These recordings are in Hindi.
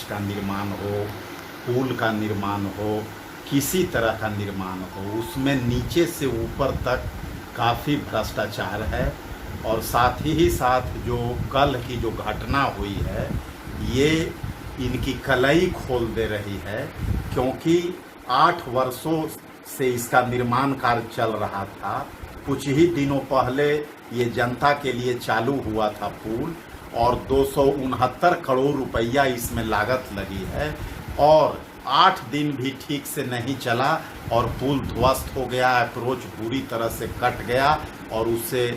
का निर्माण हो, पुल का निर्माण हो, किसी तरह का निर्माण हो, उसमें नीचे से ऊपर तक काफ़ी भ्रष्टाचार है। और साथ ही साथ जो कल की जो घटना हुई है ये इनकी कलई खोल दे रही है, क्योंकि 8 वर्षों से इसका निर्माण कार्य चल रहा था। कुछ ही दिनों पहले ये जनता के लिए चालू हुआ था पुल, और 269 करोड़ रुपया इसमें लागत लगी है, और 8 दिन भी ठीक से नहीं चला और पुल ध्वस्त हो गया, अप्रोच पूरी तरह से कट गया, और उससे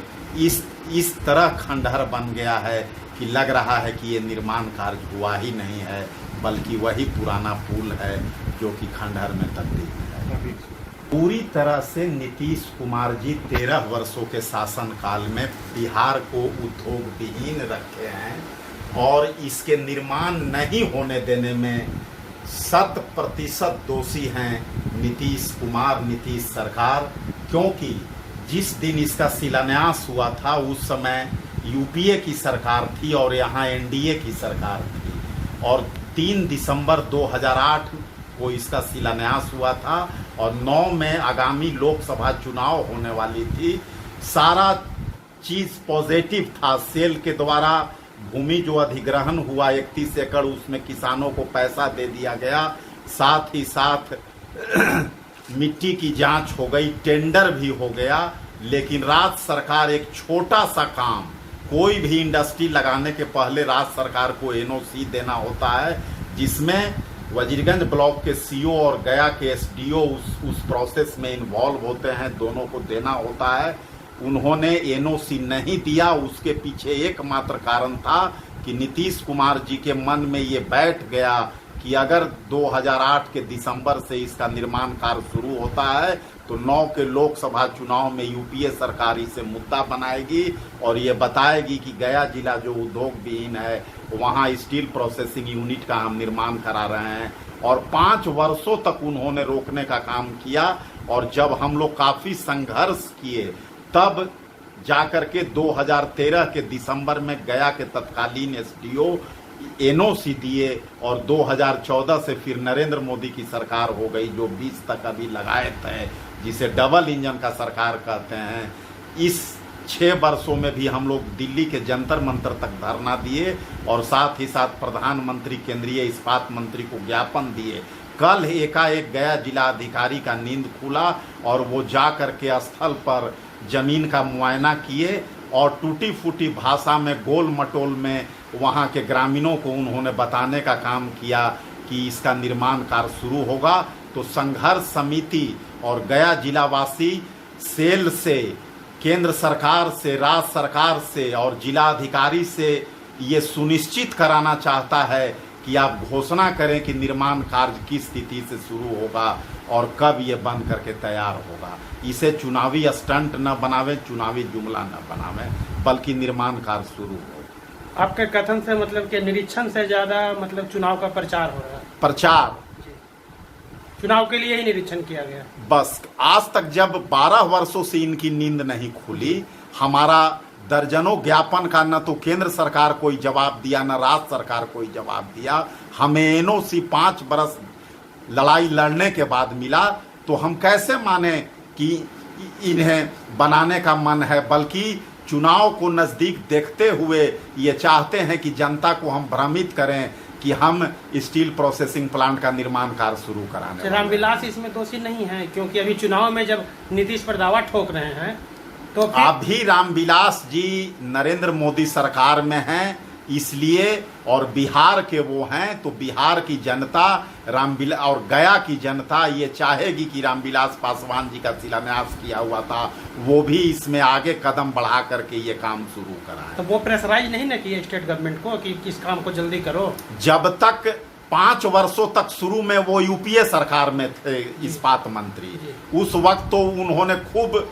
इस तरह खंडहर बन गया है कि लग रहा है कि ये निर्माण कार्य हुआ ही नहीं है, बल्कि वही पुराना पुल है जो कि खंडहर में तब्दील है। पूरी तरह से नीतीश कुमार जी 13 वर्षों के शासनकाल में बिहार को उद्योग विहीन रखे हैं, और इसके निर्माण नहीं होने देने में 100% दोषी हैं नीतीश कुमार, नीतीश सरकार। क्योंकि जिस दिन इसका शिलान्यास हुआ था उस समय यूपीए की सरकार थी और यहाँ एनडीए की सरकार थी, और 3 दिसंबर 2008 को इसका शिलान्यास हुआ था, और 9 में आगामी लोकसभा चुनाव होने वाली थी। सारा चीज़ पॉजिटिव था। सेल के द्वारा भूमि जो अधिग्रहण हुआ 31 एकड़, उसमें किसानों को पैसा दे दिया गया, साथ ही साथ मिट्टी की जांच हो गई, टेंडर भी हो गया। लेकिन राज्य सरकार एक छोटा सा काम, कोई भी इंडस्ट्री लगाने के पहले राज्य सरकार को एनओसी देना होता है, जिसमें वजीरगंज ब्लॉक के सीओ और गया के एसडीओ उस प्रोसेस में इन्वॉल्व होते हैं, दोनों को देना होता है। उन्होंने एनओसी नहीं दिया। उसके पीछे एकमात्र कारण था कि नीतीश कुमार जी के मन में ये बैठ गया कि अगर 2008 के दिसंबर से इसका निर्माण कार्य शुरू होता है तो 9 के लोकसभा चुनाव में यूपीए सरकार इसे मुद्दा बनाएगी और ये बताएगी कि गया जिला जो उद्योग विहीन है वहाँ स्टील प्रोसेसिंग यूनिट का हम निर्माण करा रहे हैं। और 5 वर्षों तक उन्होंने रोकने का काम किया, और जब हम लोग काफ़ी संघर्ष किए तब जाकर के 2013 के दिसंबर में गया के तत्कालीन एसडीओ एनओसी दिए, और 2014 से फिर नरेंद्र मोदी की सरकार हो गई जो 20 तक अभी लगाए थे, जिसे डबल इंजन का सरकार कहते हैं। इस 6 वर्षों में भी हम लोग दिल्ली के जंतर मंतर तक धरना दिए, और साथ ही साथ प्रधानमंत्री, केंद्रीय इस्पात मंत्री को ज्ञापन दिए। कल एकाएक गया जिलाधिकारी का नींद खुला और वो जा कर के स्थल पर जमीन का मुआयना किए, और टूटी फूटी भाषा में, गोल मटोल में वहाँ के ग्रामीणों को उन्होंने बताने का काम किया कि इसका निर्माण कार्य शुरू होगा। तो संघर्ष समिति और गया जिलावासी सेल से, केंद्र सरकार से, राज्य सरकार से और जिलाधिकारी से ये सुनिश्चित कराना चाहता है कि आप घोषणा करें कि निर्माण कार्य किस तिथि से शुरू होगा और कब ये बन करके तैयार होगा। इसे चुनावी स्टंट न बनावें, चुनावी जुमला न बनावें, बल्कि निर्माण कार्य शुरू हो। आपके कथन से मतलब कि निरीक्षण से ज्यादा मतलब चुनाव का प्रचार हो रहा है। प्रचार, चुनाव के लिए ही निरीक्षण किया गया। बस आज तक जब 12 वर्षों से इनकी नींद नहीं खुली, हमारा दर्जनों ज्ञापन का न तो केंद्र सरकार कोई जवाब दिया, न राज्य सरकार कोई जवाब दिया। हमें एनओसी 5 बरस लड़ाई लड़ने के बाद मिला, तो हम कैसे माने कि इन्हें बनाने का मन है। बल्कि चुनाव को नज़दीक देखते हुए ये चाहते हैं कि जनता को हम भ्रमित करें कि हम स्टील प्रोसेसिंग प्लांट का निर्माण कार्य शुरू कराने। रामविलास इसमें दोषी नहीं है, क्योंकि अभी चुनाव में जब नीतीश पर दावा ठोक रहे हैं तो अभी रामविलास जी नरेंद्र मोदी सरकार में हैं, इसलिए, और बिहार के वो हैं, तो बिहार की जनता रामविलास और गया की जनता ये चाहेगी कि रामविलास पासवान जी का शिलान्यास किया हुआ था वो भी इसमें आगे कदम बढ़ा करके ये काम शुरू कराए। तो वो प्रेशराइज नहीं ना किए स्टेट गवर्नमेंट को कि किस काम को जल्दी करो। जब तक 5 वर्षों तक शुरू में वो यूपीए सरकार में थे इस्पात मंत्री, उस वक्त तो उन्होंने खूब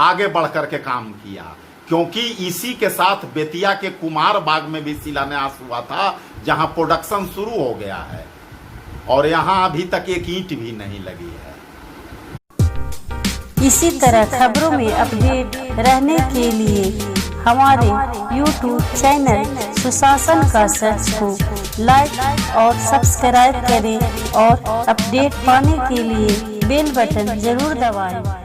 आगे बढ़ करके काम किया, क्योंकि इसी के साथ बेतिया के कुमार बाग में भी शिलान्यास हुआ था जहां प्रोडक्शन शुरू हो गया है, और यहां अभी तक एक ईंट भी नहीं लगी है। इसी तरह खबरों में अपडेट रहने के लिए हमारे YouTube चैनल सुशासन का सर्च को लाइक और सब्सक्राइब करें और अपडेट पाने के लिए बेल बटन जरूर दबाएं।